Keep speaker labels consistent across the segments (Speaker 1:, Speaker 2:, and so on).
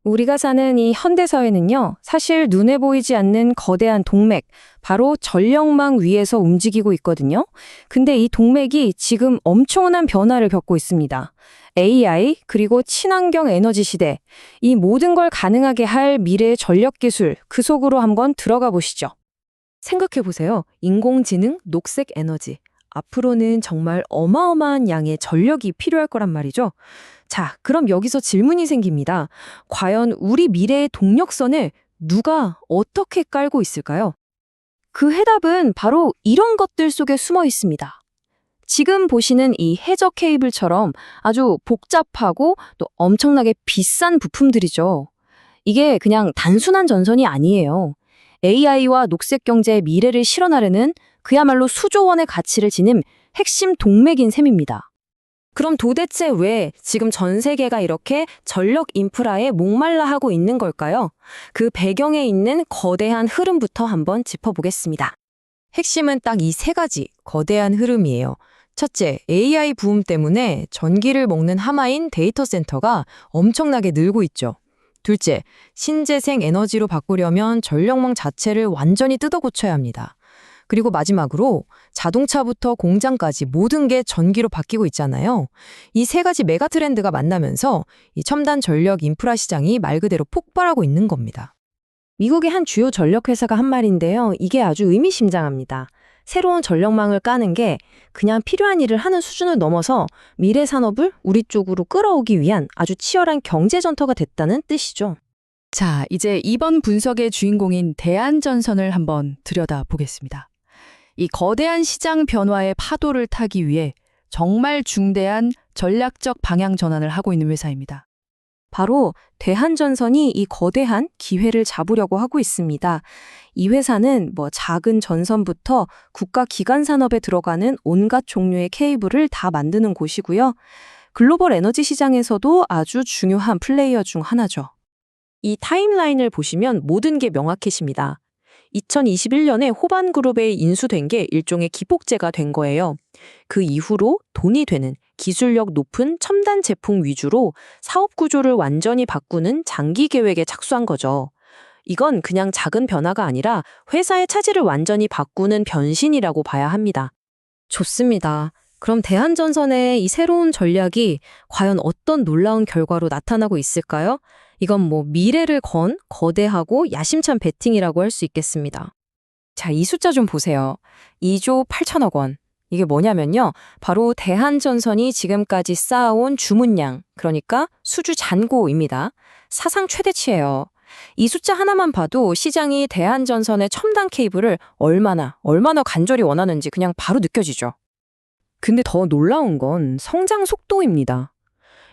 Speaker 1: 우리가 사는 이 현대사회는요, 사실 눈에 보이지 않는 거대한 동맥, 바로 전력망 위에서 움직이고 있거든요. 근데 이 동맥이 지금 엄청난 변화를 겪고 있습니다. AI, 그리고 친환경 에너지 시대, 이 모든 걸 가능하게 할 미래의 전력 기술, 그 속으로 한번 들어가 보시죠.
Speaker 2: 생각해 보세요. 인공지능, 녹색 에너지. 앞으로는 정말 어마어마한 양의 전력이 필요할 거란 말이죠. 자, 그럼 여기서 질문이 생깁니다. 과연 우리 미래의 동력선을 누가 어떻게 깔고 있을까요?
Speaker 1: 그 해답은 바로 이런 것들 속에 숨어 있습니다. 지금 보시는 이 해저 케이블처럼 아주 복잡하고 또 엄청나게 비싼 부품들이죠. 이게 그냥 단순한 전선이 아니에요. AI와 녹색 경제의 미래를 실현하려는 그야말로 수조 원의 가치를 지닌 핵심 동맥인 셈입니다.
Speaker 2: 그럼 도대체 왜 지금 전 세계가 이렇게 전력 인프라에 목말라 하고 있는 걸까요? 그 배경에 있는 거대한 흐름부터 한번 짚어보겠습니다. 핵심은 딱 이 세 가지 거대한 흐름이에요. 첫째, AI 부음 때문에 전기를 먹는 하마인 데이터 센터가 엄청나게 늘고 있죠. 둘째, 신재생 에너지로 바꾸려면 전력망 자체를 완전히 뜯어 고쳐야 합니다. 그리고 마지막으로 자동차부터 공장까지 모든 게 전기로 바뀌고 있잖아요. 이 세 가지 메가 트렌드가 만나면서 이 첨단 전력 인프라 시장이 말 그대로 폭발하고 있는 겁니다.
Speaker 1: 미국의 한 주요 전력 회사가 한 말인데요. 이게 아주 의미심장합니다. 새로운 전력망을 까는 게 그냥 필요한 일을 하는 수준을 넘어서 미래 산업을 우리 쪽으로 끌어오기 위한 아주 치열한 경제 전투가 됐다는 뜻이죠.
Speaker 3: 자, 이제 이번 분석의 주인공인 대한전선을 한번 들여다보겠습니다. 이 거대한 시장 변화의 파도를 타기 위해 정말 중대한 전략적 방향 전환을 하고 있는 회사입니다.
Speaker 1: 바로 대한전선이 이 거대한 기회를 잡으려고 하고 있습니다. 이 회사는 작은 전선부터 국가 기관 산업에 들어가는 온갖 종류의 케이블을 다 만드는 곳이고요. 글로벌 에너지 시장에서도 아주 중요한 플레이어 중 하나죠.
Speaker 2: 이 타임라인을 보시면 모든 게 명확해집니다. 2021년에 호반그룹에 인수된 게 일종의 기폭제가 된 거예요. 그 이후로 돈이 되는 기술력 높은 첨단 제품 위주로 사업 구조를 완전히 바꾸는 장기 계획에 착수한 거죠. 이건 그냥 작은 변화가 아니라 회사의 차질을 완전히 바꾸는 변신이라고 봐야 합니다.
Speaker 1: 좋습니다. 그럼 대한전선의 이 새로운 전략이 과연 어떤 놀라운 결과로 나타나고 있을까요? 이건 미래를 건 거대하고 야심찬 베팅이라고 할 수 있겠습니다. 자, 이 숫자 좀 보세요. 2조 8천억 원. 이게 뭐냐면요. 바로 대한전선이 지금까지 쌓아온 주문량, 그러니까 수주 잔고입니다. 사상 최대치예요. 이 숫자 하나만 봐도 시장이 대한전선의 첨단 케이블을 얼마나 간절히 원하는지 그냥 바로 느껴지죠. 근데 더 놀라운 건 성장 속도입니다.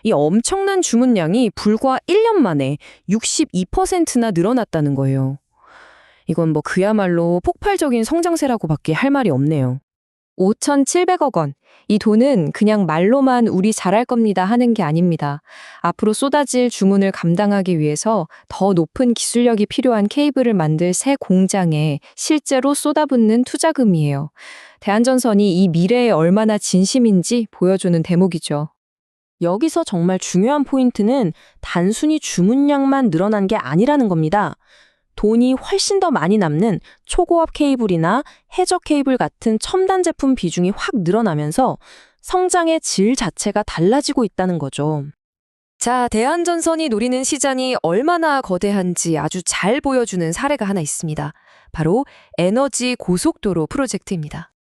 Speaker 1: 이 엄청난 주문량이 불과 1년 만에 62%나 늘어났다는 거예요. 이건 그야말로 폭발적인 성장세라고밖에 할 말이 없네요. 5,700억 원. 이 돈은 그냥 말로만 우리 잘할 겁니다 하는 게 아닙니다. 앞으로 쏟아질 주문을 감당하기 위해서 더 높은 기술력이 필요한 케이블을 만들 새 공장에 실제로 쏟아붓는 투자금이에요. 대한전선이 이 미래에 얼마나 진심인지 보여주는 대목이죠. 여기서 정말 중요한 포인트는 단순히 주문량만 늘어난 게 아니라는 겁니다. 돈이 훨씬 더 많이 남는 초고압 케이블이나 해저 케이블 같은 첨단 제품 비중이 확 늘어나면서 성장의 질 자체가 달라지고 있다는 거죠.
Speaker 2: 자, 대한전선이 노리는 시장이 얼마나 거대한지 아주 잘 보여주는 사례가 하나 있습니다. 바로 에너지 고속도로 프로젝트입니다.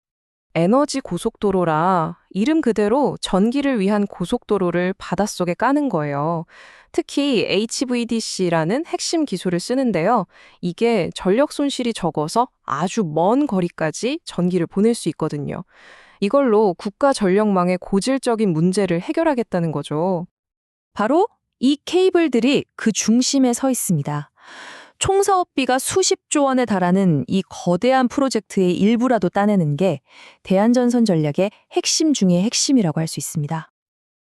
Speaker 1: 에너지 고속도로라 이름 그대로 전기를 위한 고속도로를 바닷속에 까는 거예요. 특히 HVDC라는 핵심 기술을 쓰는데요. 이게 전력 손실이 적어서 아주 먼 거리까지 전기를 보낼 수 있거든요. 이걸로 국가 전력망의 고질적인 문제를 해결하겠다는 거죠. 바로 이 케이블들이 그 중심에 서 있습니다. 총사업비가 수십조 원에 달하는 이 거대한 프로젝트의 일부라도 따내는 게 대한전선 전략의 핵심 중의 핵심이라고 할 수 있습니다.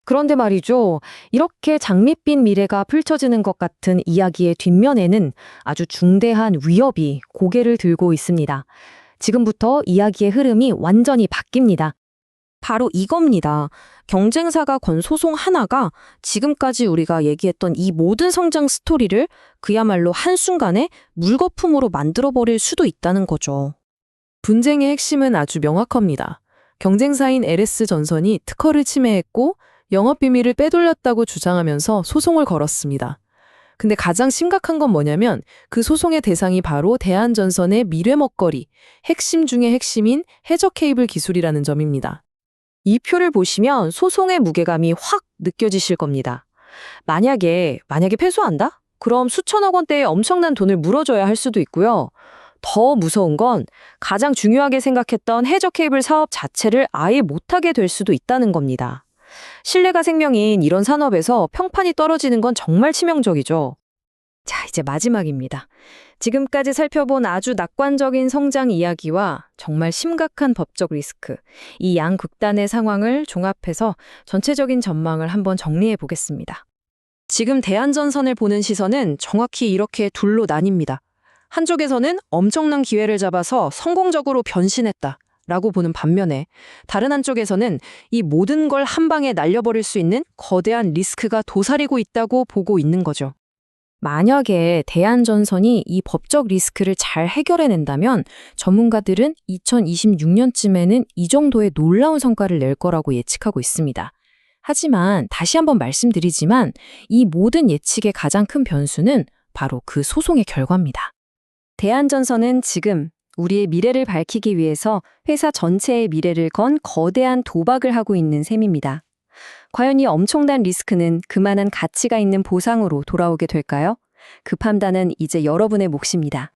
Speaker 1: 그런데 말이죠. 이렇게 장밋빛 미래가 펼쳐지는 것 같은 이야기의 뒷면에는 아주 중대한 위협이 고개를 들고 있습니다. 지금부터 이야기의 흐름이 완전히 바뀝니다. 바로 이겁니다. 경쟁사가 건 소송 하나가 지금까지 우리가 얘기했던 이 모든 성장 스토리를 그야말로 한순간에 물거품으로 만들어버릴 수도 있다는 거죠.
Speaker 4: 분쟁의 핵심은 아주 명확합니다. 경쟁사인 LS전선이 특허를 침해했고 영업비밀을 빼돌렸다고 주장하면서 소송을 걸었습니다. 근데 가장 심각한 건 뭐냐면 그 소송의 대상이 바로 대한전선의 미래 먹거리, 핵심 중의 핵심인 해저 케이블 기술이라는 점입니다.
Speaker 1: 이 표를 보시면 소송의 무게감이 확 느껴지실 겁니다. 만약에 패소한다? 그럼 수천억 원대의 엄청난 돈을 물어줘야 할 수도 있고요. 더 무서운 건 가장 중요하게 생각했던 해저 케이블 사업 자체를 아예 못하게 될 수도 있다는 겁니다. 신뢰가 생명인 이런 산업에서 평판이 떨어지는 건 정말 치명적이죠. 자, 이제 마지막입니다. 지금까지 살펴본 아주 낙관적인 성장 이야기와 정말 심각한 법적 리스크, 이 양 극단의 상황을 종합해서 전체적인 전망을 한번 정리해 보겠습니다. 지금 대한전선을 보는 시선은 정확히 이렇게 둘로 나뉩니다. 한쪽에서는 엄청난 기회를 잡아서 성공적으로 변신했다 라고 보는 반면에 다른 한쪽에서는 이 모든 걸 한 방에 날려버릴 수 있는 거대한 리스크가 도사리고 있다고 보고 있는 거죠. 만약에 대한전선이 이 법적 리스크를 잘 해결해낸다면 전문가들은 2026년쯤에는 이 정도의 놀라운 성과를 낼 거라고 예측하고 있습니다. 하지만 다시 한번 말씀드리지만 이 모든 예측의 가장 큰 변수는 바로 그 소송의 결과입니다. 대한전선은 지금 우리의 미래를 밝히기 위해서 회사 전체의 미래를 건 거대한 도박을 하고 있는 셈입니다. 과연 이 엄청난 리스크는 그만한 가치가 있는 보상으로 돌아오게 될까요? 그 판단은 이제 여러분의 몫입니다.